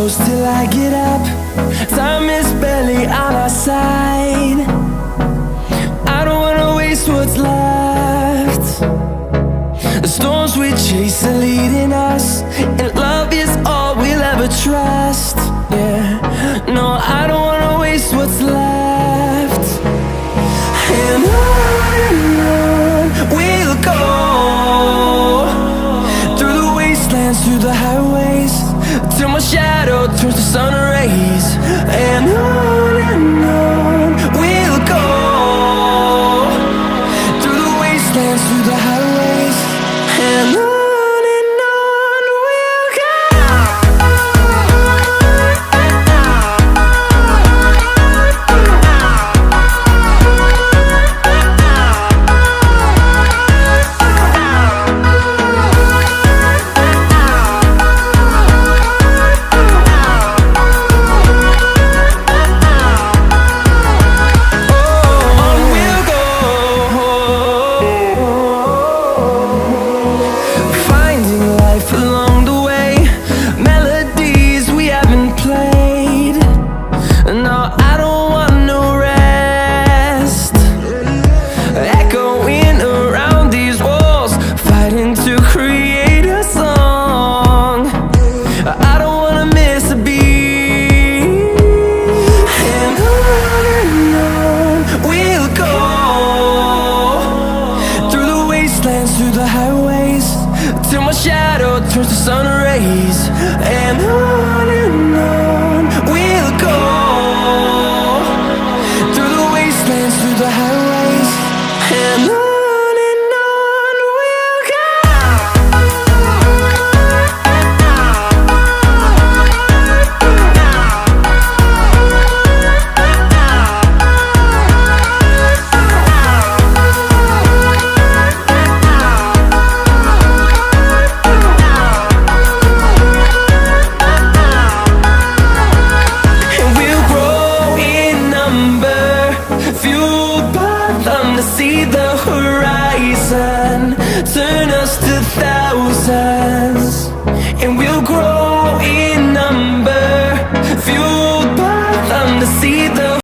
close till I get up. Time is barely on our side. I don't wanna waste what's left. The storms we chase are leading us, and love is all we'll ever trust. Yeah, no, I don't wanna waste what's left. And on we'll go, through the wastelands, through the highways, till my shadow turns to sun rays. And on we'll go, through the wastelands, through the highways, and on we'll go. Through the highways, till my shadow turns to sun rays. And on we'll go, through the wastelands, through the highways, and on we'll go. See the horizon turn us to thousands, and we'll grow